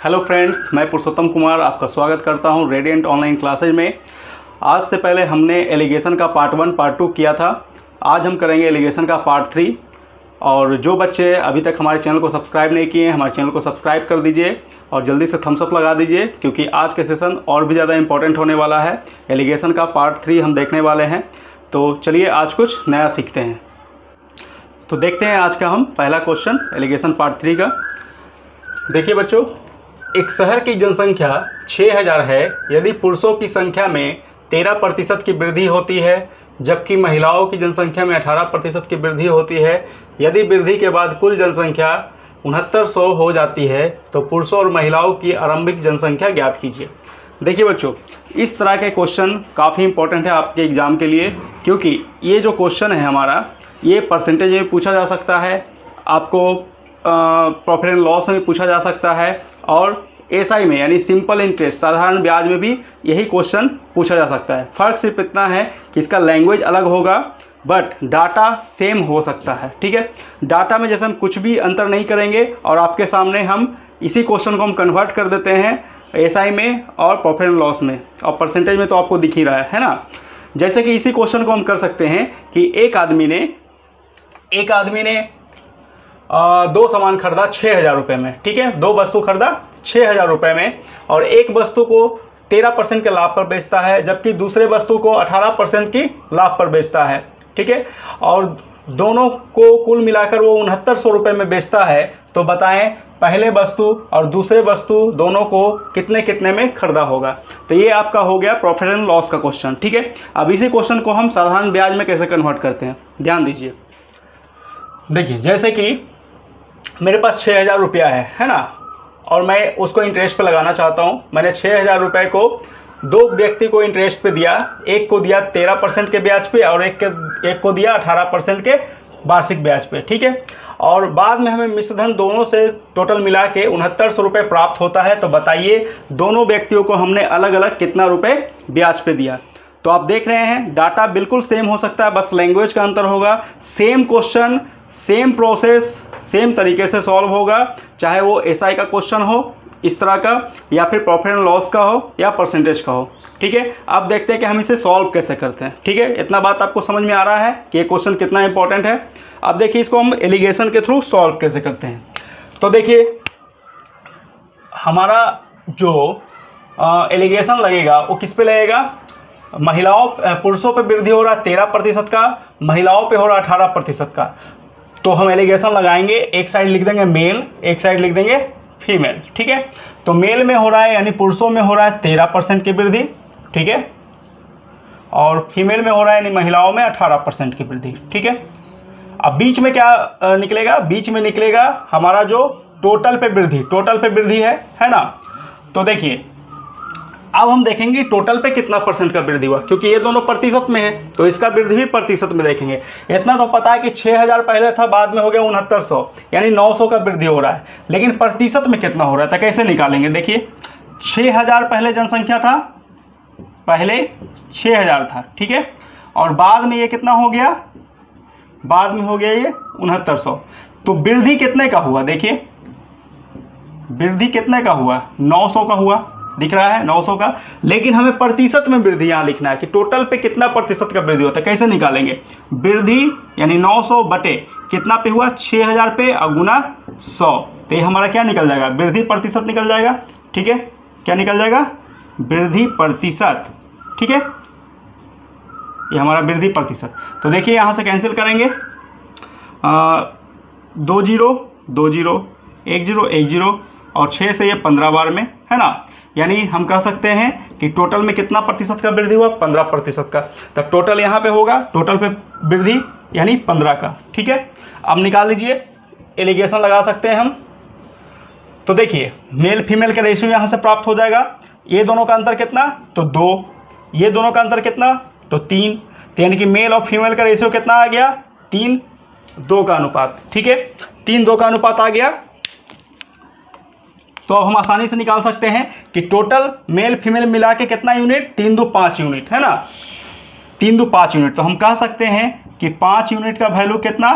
Hello friends, मैं पुरुषोत्तम कुमार आपका स्वागत करता हूं रेडिएंट ऑनलाइन क्लासेज में। आज से पहले हमने एलिगेशन का पार्ट 1 पार्ट 2 किया था। आज हम करेंगे एलिगेशन का पार्ट 3। और जो बच्चे अभी तक हमारे चैनल को सब्सक्राइब नहीं किए हैं, हमारे चैनल को सब्सक्राइब कर दीजिए और जल्दी से थम्स अप लगा दीजिए, क्योंकि आज के सेशन और भी ज़्यादा इंपॉर्टेंट होने वाला है। एलिगेशन का पार्ट 3 हम देखने वाले हैं। तो चलिए आज कुछ नया सीखते हैं। तो देखते हैं आज का हम पहला क्वेश्चन एलिगेशन पार्ट 3 का। देखिए बच्चों, एक शहर की जनसंख्या 6000 है यदि पुरुषों की संख्या में 13% की वृद्धि होती है, जबकि महिलाओं की जनसंख्या में 18% की वृद्धि होती है। यदि वृद्धि के बाद कुल जनसंख्या 6900 हो जाती है तो पुरुषों और महिलाओं की आरंभिक जनसंख्या ज्ञात कीजिए। देखिए बच्चों, इस तरह के क्वेश्चन काफ़ी इंपॉर्टेंट है आपके एग्ज़ाम के लिए, क्योंकि ये जो क्वेश्चन है हमारा, ये परसेंटेज में पूछा जा सकता है, आपको प्रॉफिट एंड लॉस में पूछा जा सकता है, और एसआई में यानी सिंपल इंटरेस्ट साधारण ब्याज में भी यही क्वेश्चन पूछा जा सकता है। फ़र्क सिर्फ इतना है कि इसका लैंग्वेज अलग होगा, बट डाटा सेम हो सकता है। ठीक है, डाटा में जैसे हम कुछ भी अंतर नहीं करेंगे और आपके सामने हम इसी क्वेश्चन को हम कन्वर्ट कर देते हैं एसआई में और प्रॉफिट एंड लॉस में, और परसेंटेज में तो आपको दिख ही रहा है ना। जैसे कि इसी क्वेश्चन को हम कर सकते हैं कि एक आदमी ने दो सामान खरीदा 6000 रुपये में। ठीक है, दो वस्तु खरीदा 6000 रुपये में, और एक वस्तु को 13% के लाभ पर बेचता है, जबकि दूसरे वस्तु को 18% की लाभ पर बेचता है। ठीक है, और दोनों को कुल मिलाकर वो 6900 रुपये में बेचता है। तो बताएं पहले वस्तु और दूसरे वस्तु दोनों को कितने कितने में खरीदा होगा। तो ये आपका हो गया प्रॉफिट एंड लॉस का क्वेश्चन। ठीक है, अब इसी क्वेश्चन को हम साधारण ब्याज में कैसे कन्वर्ट करते हैं, ध्यान दीजिए। देखिए, जैसे कि मेरे पास 6000 रुपया है ना, और मैं उसको इंटरेस्ट पे लगाना चाहता हूँ। मैंने 6000 रुपये को दो व्यक्ति को इंटरेस्ट पे दिया, एक को दिया 13% के ब्याज पे और एक को दिया 18% के वार्षिक ब्याज पे। ठीक है, और बाद में हमें मिश्र धन दोनों से टोटल मिला के 6900 रुपये प्राप्त होता है। तो बताइए दोनों व्यक्तियों को हमने अलग अलग कितना रुपये ब्याज पे दिया। तो आप देख रहे हैं डाटा बिल्कुल सेम हो सकता है, बस लैंग्वेज का अंतर होगा। Same question, same process, same तरीके से सॉल्व होगा, चाहे वो एसआई का क्वेश्चन हो इस तरह का, या फिर प्रॉफिट एंड लॉस का हो, या परसेंटेज का हो। ठीक है, अब देखते हैं कि हम इसे सॉल्व कैसे करते हैं। ठीक है, इतना बात आपको समझ में आ रहा है कि ये क्वेश्चन कितना इंपॉर्टेंट है। अब देखिए इसको हम एलिगेशन के थ्रू सॉल्व कैसे करते हैं। तो देखिए, हमारा जो एलिगेशन लगेगा वो किस पे लगेगा, पुरुषों पे वृद्धि हो रहा है 13% का, महिलाओं पे हो रहा है 18% का। तो हम एलिगेशन लगाएंगे, एक साइड लिख देंगे मेल, एक साइड लिख देंगे फीमेल। ठीक है, तो मेल में हो रहा है यानी पुरुषों में हो रहा है 13% की वृद्धि। ठीक है, और फीमेल में हो रहा है यानी महिलाओं में 18% की वृद्धि। ठीक है, अब बीच में क्या निकलेगा, बीच में निकलेगा हमारा जो टोटल पे वृद्धि है ना। तो देखिए, अब हम देखेंगे टोटल पे कितना परसेंट का वृद्धि हुआ, क्योंकि ये दोनों प्रतिशत में है तो इसका वृद्धि भी प्रतिशत में देखेंगे। इतना तो पता है कि 6000 पहले था, बाद में हो गया 6900, यानी 900 का वृद्धि हो रहा है। लेकिन प्रतिशत में कितना हो रहा है तो कैसे निकालेंगे। देखिए, 6000 पहले जनसंख्या था, पहले 6000 था। ठीक है, और बाद में ये कितना हो गया, बाद में हो गया ये 6900। तो वृद्धि कितने का हुआ, देखिए वृद्धि कितने का हुआ, 900 का हुआ, दिख रहा है 900 का। लेकिन हमें प्रतिशत में वृद्धि यहाँ लिखना है कि टोटल पे कितना प्रतिशत का वृद्धि होता है। कैसे निकालेंगे, वृद्धि यानी 900 बटे कितना पे हुआ, 6000 पे, और गुना 100। तो ये हमारा क्या निकल जाएगा, वृद्धि प्रतिशत निकल जाएगा। ठीक है, क्या निकल जाएगा, वृद्धि प्रतिशत। ठीक है, ये हमारा वृद्धि प्रतिशत। तो देखिए यहाँ से कैंसिल करेंगे, 2 0 2 0 1 0 1 0, और 6 से ये 15 बार में है ना। यानी हम कह सकते हैं कि टोटल में कितना प्रतिशत का वृद्धि हुआ, 15% का। तब टोटल यहाँ पे होगा, टोटल पे वृद्धि यानी 15 का। ठीक है, अब निकाल लीजिए, एलिगेशन लगा सकते हैं हम। तो देखिए मेल फीमेल का रेशियो यहाँ से प्राप्त हो जाएगा। ये दोनों का अंतर कितना, तो 2, ये दोनों का अंतर कितना, तो 3। यानी कि मेल और फीमेल का रेशियो कितना आ गया, 3:2 का अनुपात। ठीक है, 3:2 का अनुपात आ गया। तो अब हम आसानी से निकाल सकते हैं कि टोटल मेल फीमेल मिला के कितना यूनिट, 3×5 यूनिट है ना, 3×5 यूनिट। तो हम कह सकते हैं कि 5 यूनिट का वैल्यू कितना,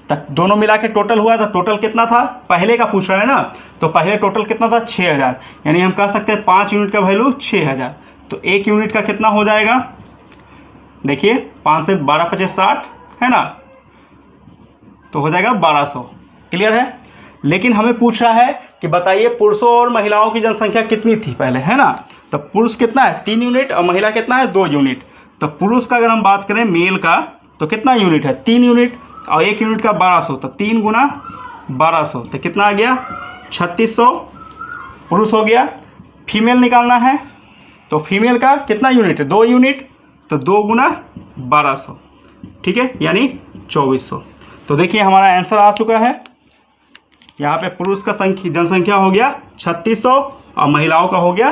तक दोनों मिला के टोटल हुआ, तो टोटल कितना था, पहले का पूछ रहा है ना, तो पहले टोटल कितना था 6000, यानी हम कह सकते हैं 5 यूनिट का वैल्यू 6000। तो 1 यूनिट का कितना हो जाएगा, देखिए 5 से 12 25 60 है ना, तो हो जाएगा 1200। क्लियर है। लेकिन हमें पूछ रहा है कि बताइए पुरुषों और महिलाओं की जनसंख्या कितनी थी पहले, है ना। तो पुरुष कितना है 3 यूनिट और महिला कितना है 2 यूनिट। तो पुरुष का अगर हम बात करें मेल का, तो कितना यूनिट है 3 यूनिट, और 1 यूनिट का 1200, तो 3 गुना 1200, तो कितना आ गया 3600 पुरुष हो गया। फीमेल निकालना है, तो फीमेल का कितना यूनिट है 2 यूनिट, तो 2 गुना 1200, ठीक है, यानी 2400। तो देखिए हमारा आंसर आ चुका है। यहाँ पे पुरुष का जनसंख्या हो गया 3600 और महिलाओं का हो गया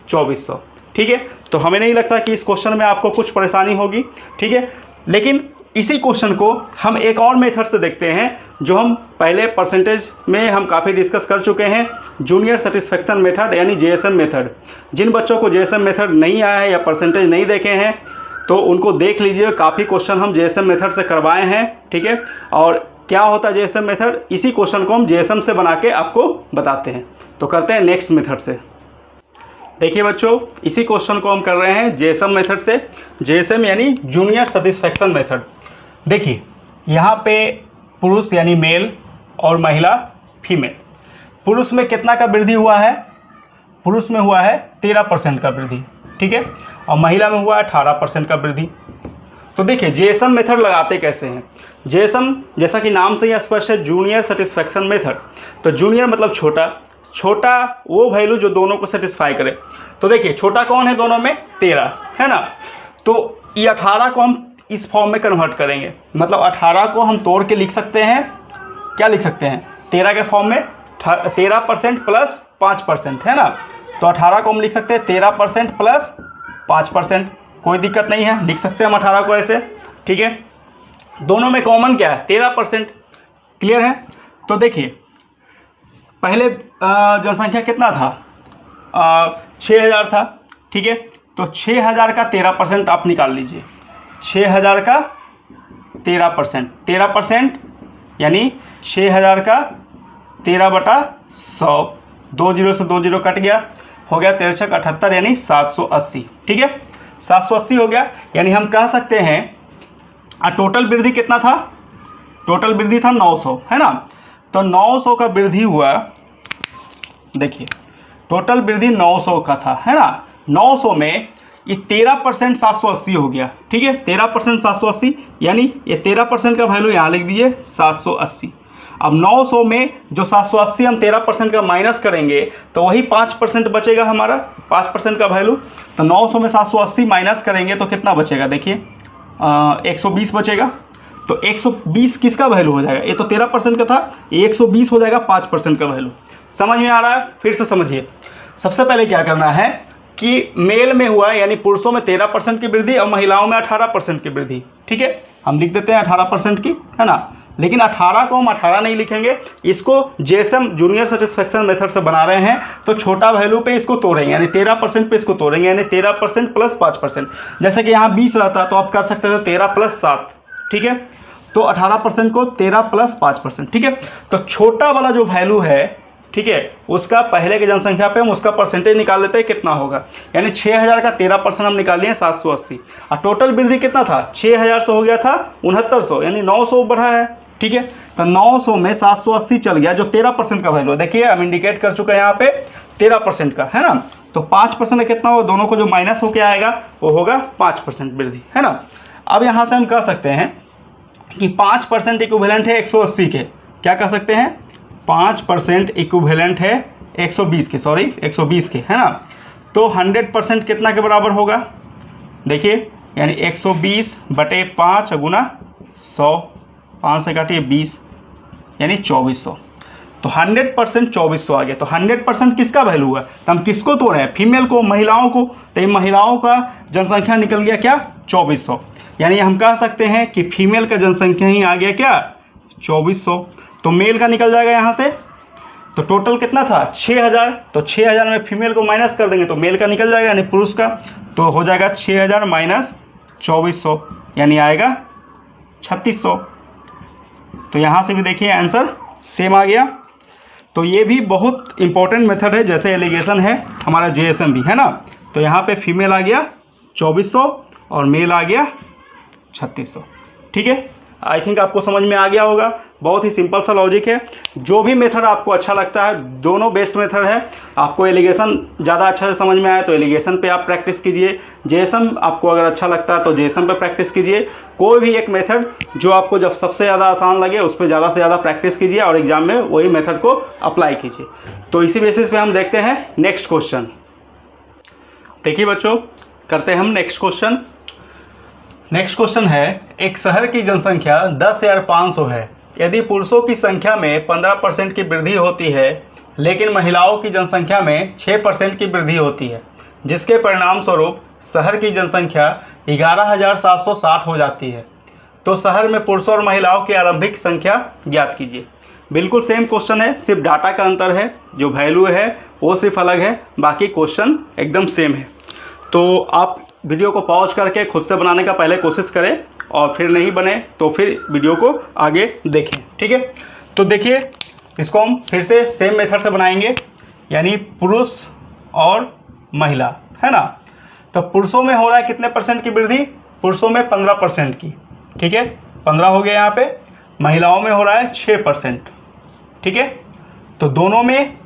2400, ठीक है। तो हमें नहीं लगता कि इस क्वेश्चन में आपको कुछ परेशानी होगी, ठीक है। लेकिन इसी क्वेश्चन को हम एक और मेथड से देखते हैं, जो हम पहले परसेंटेज में हम काफ़ी डिस्कस कर चुके हैं, जूनियर सेटिस्फैक्शन मेथड यानी जेएसएम मेथड। जिन बच्चों को जेएसएम मेथड नहीं आया है या परसेंटेज नहीं देखे हैं, तो उनको देख लीजिए, काफ़ी क्वेश्चन हम जेएसएम मेथड से करवाए हैं, ठीक है। और क्या होता है जेएसएम मेथड, इसी क्वेश्चन को हम जेएसएम से बना के आपको बताते हैं। तो करते हैं नेक्स्ट मेथड से। देखिए बच्चों, इसी क्वेश्चन को हम कर रहे हैं जेएसएम मेथड से, जेएसएम यानी जूनियर सेटिस्फैक्शन मेथड। देखिए यहाँ पे पुरुष यानी मेल और महिला फीमेल। पुरुष में कितना का वृद्धि हुआ है, पुरुष में हुआ है 13% का वृद्धि, ठीक है, और महिला में हुआ है 18% का वृद्धि। तो देखिए जेएसएम मेथड लगाते कैसे हैं। जेएसएम जैसा कि नाम से ही स्पष्ट है, जूनियर सेटिस्फैक्शन मेथड। तो जूनियर मतलब छोटा, छोटा वो वैल्यू जो दोनों को सेटिस्फाई करे। तो देखिए छोटा कौन है दोनों में, 13 है ना। तो ये 18 को हम इस फॉर्म में कन्वर्ट करेंगे, मतलब 18 को हम तोड़ के लिख सकते हैं, क्या लिख सकते हैं 13 के फॉर्म में 13% प्लस 5%, है ना। तो 18 को हम लिख सकते हैं 13% प्लस 5%, कोई दिक्कत नहीं है, लिख सकते हैं हम 18 को ऐसे, ठीक है। दोनों में कॉमन क्या है 13%। क्लियर है। तो देखिए पहले जनसंख्या कितना था 6000 था, ठीक है। तो 6000 का 13% आप निकाल लीजिए, 6000 का 13%, 13% यानी 6000 का 13/100, 2 जीरो से 2 जीरो कट गया, हो गया 13 78 यानी 780, ठीक है, 780 हो गया। यानी हम कह सकते हैं टोटल वृद्धि कितना था, टोटल वृद्धि था 900, है ना। तो 900 का वृद्धि हुआ, देखिए टोटल वृद्धि 900 का था, है ना। 900 में ये 13% 780 हो गया, ठीक है, 13% 780, यानी ये 13% का वैल्यू यहाँ लिख दीजिए 780। अब 900 में जो 780 हम 13% का माइनस करेंगे, तो वही 5% बचेगा हमारा, 5% का वैल्यू। तो 900 में 780 माइनस करेंगे तो कितना बचेगा, देखिए 120 बचेगा। तो 120 किसका वैल्यू हो जाएगा, ये तो 13% का था, 120 हो जाएगा 5% का वैल्यू। समझ में आ रहा है, फिर से समझिए। सबसे पहले क्या करना है कि मेल में हुआ यानी पुरुषों में 13% की वृद्धि और महिलाओं में 18% की वृद्धि, ठीक है, हम लिख देते हैं 18% की, है ना। लेकिन 18 को हम 18 नहीं लिखेंगे, इसको जेएसएम जूनियर सेटिस्फैक्शन मेथड से बना रहे हैं, तो छोटा वैल्यू पे इसको तोड़ेंगे, यानी 13% पे इसको तोड़ेंगे, यानी 13% प्लस 5%। जैसे कि यहाँ 20 रहता तो आप कर सकते थे 13 प्लस 7, ठीक है। तो 18% को 13 प्लस 5%, ठीक है। तो छोटा वाला जो वैल्यू है, ठीक है, उसका पहले की जनसंख्या पे हम उसका परसेंटेज निकाल लेते हैं, कितना होगा, यानी 6000 का 13% हम निकाल लिए 780। और टोटल वृद्धि कितना था 6000 से हो गया था 6900, यानी 900 बढ़ा है, ठीक है। तो 900 में 780 चल गया, जो 13% का वैल्यू, देखिए हम इंडिकेट कर चुके हैं यहाँ पे 13% का, है ना। तो 5% कितना होगा, दोनों को जो माइनस होकर आएगा वो होगा 5% वृद्धि, है ना। अब यहाँ से हम कह सकते हैं कि 5% इक्विवेलेंट है 180 के, क्या कह सकते हैं 5% इक्विवेलेंट है 120 के, सॉरी 120 के, है ना। तो 100% कितना के बराबर होगा, देखिए यानी 120/5 गुना 100, 5 से काटिए 20, यानी 2400। तो 100% 2400 आ गया। तो 100% किसका वैल्यू हुआ, तो हम किसको तोड़े हैं, फीमेल को, महिलाओं को। तो ये महिलाओं का जनसंख्या निकल गया क्या 2400, यानी हम कह सकते हैं कि फीमेल का जनसंख्या ही आ गया क्या 2400। तो मेल का निकल जाएगा यहाँ से, तो टोटल कितना था 6000, तो 6000 में फीमेल को माइनस कर देंगे तो मेल का निकल जाएगा, यानी पुरुष का। तो हो जाएगा 6000 माइनस 2400, यानी आएगा 3600। तो यहाँ से भी देखिए आंसर सेम आ गया। तो ये भी बहुत इंपॉर्टेंट मेथड है, जैसे एलिगेशन है हमारा JSM भी, है ना। तो यहाँ पे फीमेल आ गया 2400 और मेल आ गया 3600। ठीक है, आई थिंक आपको समझ में आ गया होगा। बहुत ही सिंपल सा लॉजिक है। जो भी मेथड आपको अच्छा लगता है, दोनों बेस्ट मेथड है। आपको एलिगेशन ज़्यादा अच्छा से समझ में आए तो एलिगेशन पे आप प्रैक्टिस कीजिए। JSM आपको अगर अच्छा लगता है तो JSM पे प्रैक्टिस कीजिए। कोई भी एक मेथड जो आपको जब सबसे ज़्यादा आसान लगे उस पर ज़्यादा से ज़्यादा प्रैक्टिस कीजिए और एग्जाम में वही मेथड को अप्लाई कीजिए। तो इसी बेसिस पे हम देखते हैं नेक्स्ट क्वेश्चन। देखिए बच्चों, करते हैं हम नेक्स्ट क्वेश्चन। नेक्स्ट क्वेश्चन है, एक शहर की जनसंख्या 10,500 है। यदि पुरुषों की संख्या में 15% की वृद्धि होती है लेकिन महिलाओं की जनसंख्या में 6% की वृद्धि होती है, जिसके परिणाम स्वरूप शहर की जनसंख्या 11,760 हो जाती है, तो शहर में पुरुषों और महिलाओं की आरंभिक संख्या ज्ञात कीजिए। बिल्कुल सेम क्वेश्चन है, सिर्फ डाटा का अंतर है, जो वैल्यू है वो सिर्फ अलग है, बाकी क्वेश्चन एकदम सेम है। तो आप वीडियो को पॉज करके खुद से बनाने का पहले कोशिश करें और फिर नहीं बने तो फिर वीडियो को आगे देखें। ठीक है, तो देखिए इसको हम फिर से सेम मेथड से बनाएंगे, यानी पुरुष और महिला, है ना। तो पुरुषों में हो रहा है कितने परसेंट की वृद्धि? पुरुषों में 15% की। ठीक है, 15 हो गया यहाँ पे। महिलाओं में हो रहा है 6%। ठीक है, तो दोनों में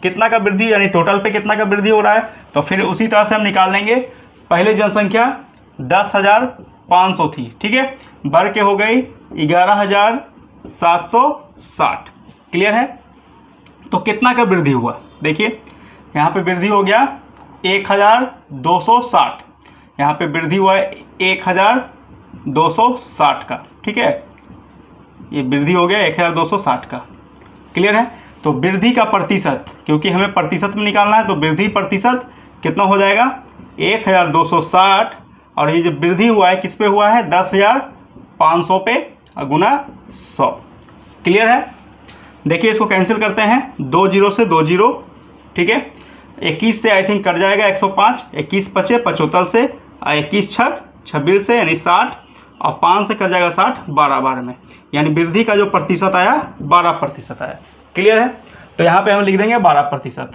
कितना का वृद्धि, यानी टोटल पे कितना का वृद्धि हो रहा है? तो फिर उसी तरह से हम निकाल लेंगे। पहले जनसंख्या 10,500 थी, ठीक है, बढ़ के हो गई 11,760। क्लियर है? तो कितना का वृद्धि हुआ? देखिए यहाँ पे वृद्धि हो गया 1,260। यहाँ पे वृद्धि हुआ है 1,260 का। ठीक है, ये वृद्धि हो गया 1,260 का। क्लियर है? तो वृद्धि का प्रतिशत, क्योंकि हमें प्रतिशत में निकालना है, तो वृद्धि प्रतिशत कितना हो जाएगा? 1,260। और ये जो वृद्धि हुआ है किस पे हुआ है? 10,500 पे गुना 100। क्लियर है? देखिए इसको कैंसिल करते हैं, 2 जीरो से 2 जीरो। ठीक है, 21 से आई थिंक कट जाएगा 105, 21 पचे 75 से, 21 छक 26 से यानी 60, और 5 से कट जाएगा 60, 12 बार में, यानी वृद्धि का जो प्रतिशत आया 12% आया। क्लियर है? तो यहाँ पे हम लिख देंगे 12%,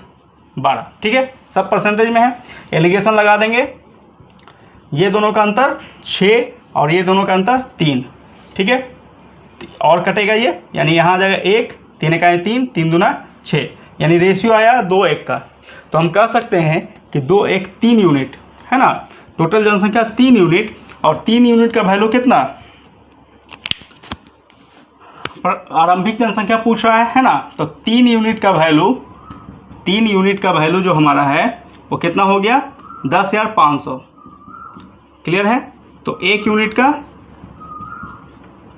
12। ठीक है, सब परसेंटेज में है। एलिगेशन लगा देंगे, ये दोनों का अंतर 6 और ये दोनों का अंतर 3। ठीक है, और कटेगा ये, यानी यहाँ आ जाएगा 1, 3 का 3, 3 दूना 6, यानी रेशियो आया 2:1 का। तो हम कह सकते हैं कि 2:1 3 यूनिट, है ना। टोटल जनसंख्या 3 यूनिट, और 3 यूनिट का वैल्यू कितना? आरंभिक जनसंख्या पूछ रहा है ना। तो 3 यूनिट का वैल्यू, 3 यूनिट का वैल्यू जो हमारा है वो कितना हो गया? 10,500। क्लियर है? तो 1 यूनिट का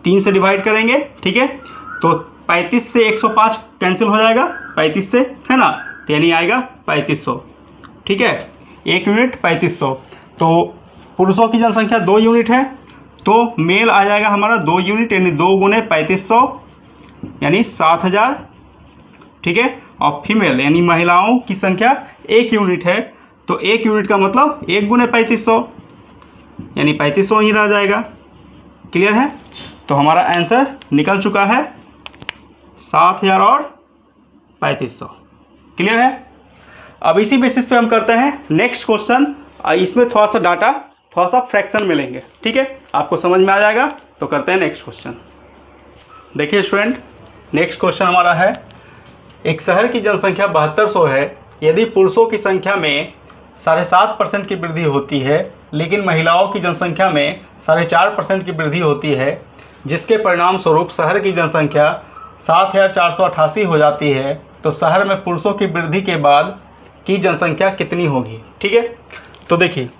3 से डिवाइड करेंगे। ठीक है, तो 35 से 105 कैंसिल हो जाएगा 35 से, है ना, तो यानी आएगा 3500। ठीक है, 1 यूनिट 3500। तो पुरुषों की जनसंख्या 2 यूनिट है, तो मेल आ जाएगा हमारा 2 यूनिट, यानी 2 गुने 3500 यानी 7,000। ठीक है, और फीमेल यानी महिलाओं की संख्या 1 यूनिट है, तो 1 यूनिट का मतलब 1 गुने 3500 यानी 3500 ही रह जाएगा। क्लियर है? तो हमारा आंसर निकल चुका है 7,000 और 3500। क्लियर है? अब इसी बेसिस पे हम करते हैं नेक्स्ट क्वेश्चन। इसमें थोड़ा सा डाटा, थोड़ा सा फ्रैक्शन मिलेंगे। ठीक है, आपको समझ में आ जाएगा। तो करते हैं नेक्स्ट क्वेश्चन। देखिए स्टूडेंट, नेक्स्ट क्वेश्चन हमारा है, एक शहर की जनसंख्या 7200 है। यदि पुरुषों की संख्या में 7.5% की वृद्धि होती है लेकिन महिलाओं की जनसंख्या में 4.5% की वृद्धि होती है, जिसके परिणाम स्वरूप शहर की जनसंख्या 7,488 हो जाती है, तो शहर में पुरुषों की वृद्धि के बाद की जनसंख्या कितनी होगी? ठीक है, तो देखिए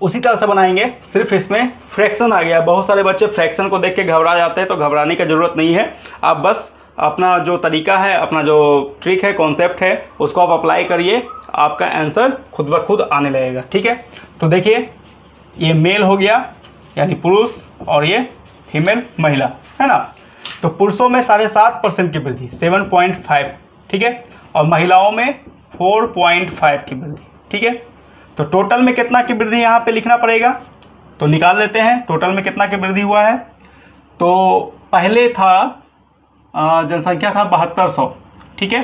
उसी तरह से बनाएंगे, सिर्फ इसमें फ्रैक्शन आ गया। बहुत सारे बच्चे फ्रैक्शन को देख के घबरा जाते हैं, तो घबराने की ज़रूरत नहीं है। आप बस अपना जो तरीका है, अपना जो ट्रिक है, कॉन्सेप्ट है, उसको आप अप्लाई करिए, आपका आंसर खुद ब खुद आने लगेगा। ठीक है, तो देखिए ये मेल हो गया यानी पुरुष, और ये फीमेल महिला, है ना। तो पुरुषों में 7.5% की वृद्धि 7.5, ठीक है, और महिलाओं में 4.5 की वृद्धि। ठीक है, तो टोटल में कितना की वृद्धि यहाँ पे लिखना पड़ेगा, तो निकाल लेते हैं टोटल में कितना की वृद्धि हुआ है। तो पहले था जनसंख्या था 7200, ठीक है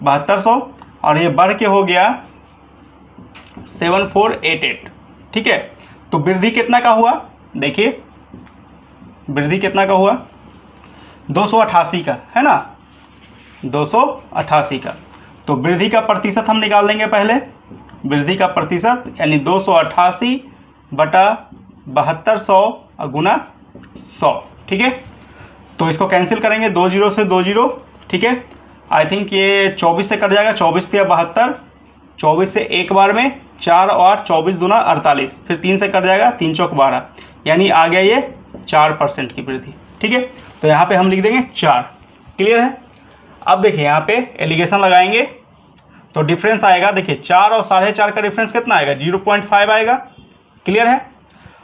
7200, और ये बढ़ के हो गया 7488, ठीक है। तो वृद्धि कितना का हुआ, देखिए वृद्धि कितना का हुआ, 288 का, है ना, 288 का। तो वृद्धि का प्रतिशत हम निकाल लेंगे पहले, वृद्धि का प्रतिशत यानी 288 बटा 7200 गुना 100, ठीक है। तो इसको कैंसिल करेंगे, 2 जीरो से 2 जीरो, ठीक है। आई थिंक ये 24 से कट जाएगा, 24 से 72, 24 से एक बार में 4 और 24 दूना 48, फिर 3 से कट जाएगा, 3 चौक 12, यानी आ गया ये 4% की वृद्धि, ठीक है। तो यहाँ पे हम लिख देंगे 4, क्लियर है। अब देखिए यहाँ पे एलिगेशन लगाएंगे तो डिफरेंस आएगा, देखिए 4 और 4.5 का डिफरेंस कितना आएगा, 0.5 आएगा, क्लियर है।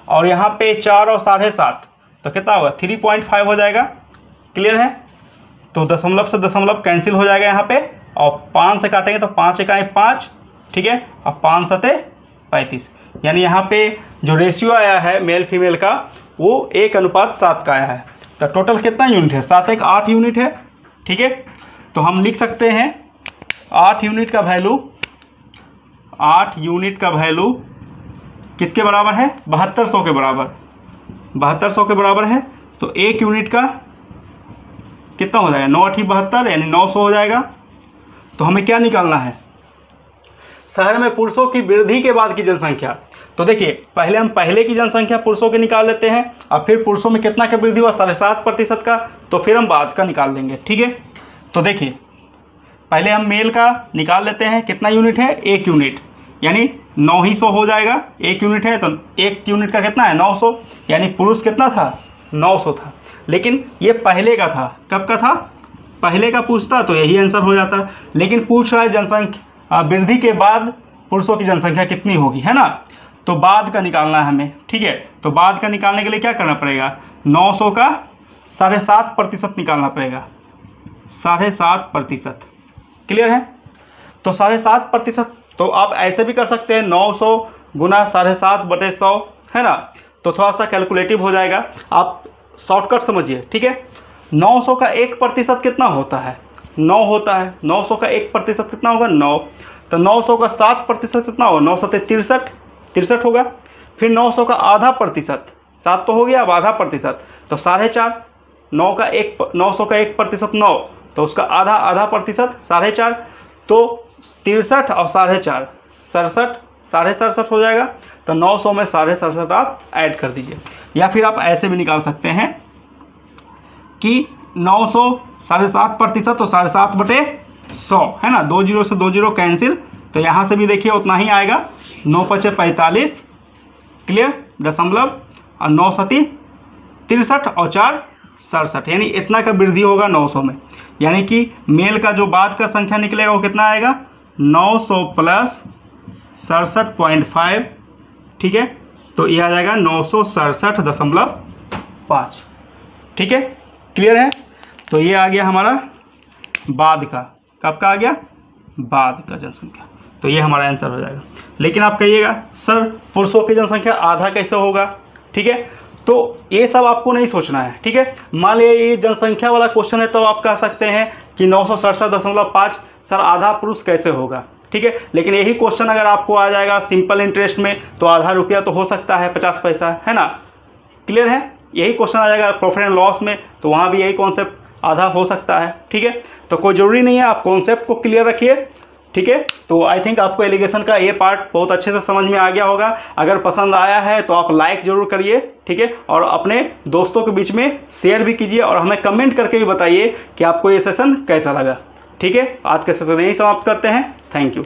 और यहाँ पे 4 और 7.5 तो कितना होगा, 3.5 हो जाएगा, क्लियर है। तो दशमलव से दशमलव कैंसिल हो जाएगा यहाँ पे, और 5 से काटेंगे तो 5 एकाएं 5, ठीक है, और 5 सते 35, यानी यहाँ पे जो रेशियो आया है मेल फीमेल का वो 1:7 का आया है। तो टोटल कितना यूनिट है, 7 1 8 यूनिट है, ठीक है। तो हम लिख सकते हैं 8 यूनिट का वैल्यू, 8 यूनिट का वैल्यू किसके बराबर है, 7200 के बराबर, 7200 के बराबर है। तो 1 यूनिट का कितना हो जाएगा, 9 8 72, यानी 900 हो जाएगा। तो हमें क्या निकालना है, शहर में पुरुषों की वृद्धि के बाद की जनसंख्या। तो देखिए पहले हम पहले की जनसंख्या पुरुषों की निकाल लेते हैं, और फिर पुरुषों में कितना का वृद्धि हुआ, 7.5% का, तो फिर हम बाद का निकाल लेंगे, ठीक है। तो देखिए पहले हम मेल का निकाल लेते हैं, कितना यूनिट है, 1 यूनिट, यानी 900 हो जाएगा, 1 यूनिट है तो 1 यूनिट का कितना है, 900, यानी पुरुष कितना था, 900 था। लेकिन ये पहले का था, कब का था, पहले का पूछता तो यही आंसर हो जाता, लेकिन पूछ रहा है जनसंख्या वृद्धि के बाद पुरुषों की जनसंख्या कितनी होगी, है ना। तो बाद का निकालना है हमें, ठीक है। तो बाद का निकालने के लिए क्या करना पड़ेगा, 900 का 7.5% निकालना पड़ेगा, 7.5%, क्लियर है। तो 7.5%, तो आप ऐसे भी कर सकते हैं, 900 गुना 7.5/100, है ना। तो थोड़ा सा कैलकुलेटिव हो जाएगा, आप शॉर्टकट समझिए, ठीक है। 900 का 1% कितना होता है, 9 होता है, 900 का 1% कितना होगा, 9। तो 900 का 7% कितना होगा, 9 7 63 होगा। फिर 900 का आधा प्रतिशत, 7 तो हो गया, अब आधा प्रतिशत तो 4.5, 900 का 1% 9, तो उसका आधा प्रतिशत 4.5, तो 63 और 4.5 67, 67.5 हो जाएगा। तो 900 में 67.5 आप ऐड कर दीजिए, या फिर आप ऐसे भी निकाल सकते हैं कि 900 7.5% तो 7.5/100, है ना, 2 जीरो से 2 जीरो कैंसिल, तो यहाँ से भी देखिए उतना ही आएगा, 9 5 45, क्लियर, दशमलव, और 9 7 63 और 4 67, यानी इतना का वृद्धि होगा 900 में। यानी कि मेल का जो बाद का संख्या निकलेगा वो कितना आएगा, 900 प्लस 67.5, ठीक है। तो ये आ जाएगा 967.5, ठीक है, क्लियर है। तो ये आ गया हमारा बाद का, कब का आ गया, बाद का जनसंख्या। तो ये हमारा आंसर हो जाएगा। लेकिन आप कहिएगा सर पुरुषों की जनसंख्या आधा कैसे होगा, ठीक है। तो ये सब आपको नहीं सोचना है, ठीक है। मान लिया ये जनसंख्या वाला क्वेश्चन है तो आप कह सकते हैं कि 967.5, सर आधा पुरुष कैसे होगा, ठीक है। लेकिन यही क्वेश्चन अगर आपको आ जाएगा सिंपल इंटरेस्ट में तो आधा रुपया तो हो सकता है 50 पैसा, है ना, क्लियर है। यही क्वेश्चन आ जाएगा प्रॉफिट एंड लॉस में, तो वहाँ भी यही कॉन्सेप्ट आधा हो सकता है, ठीक है। तो कोई ज़रूरी नहीं है, आप कॉन्सेप्ट को क्लियर रखिए, ठीक है। तो आई थिंक आपको एलिगेशन का ये पार्ट बहुत अच्छे से समझ में आ गया होगा। अगर पसंद आया है तो आप लाइक जरूर करिए, ठीक है, और अपने दोस्तों के बीच में शेयर भी कीजिए, और हमें कमेंट करके भी बताइए कि आपको ये सेशन कैसा लगा, ठीक है। आज के सेशन यही समाप्त करते हैं, थैंक यू।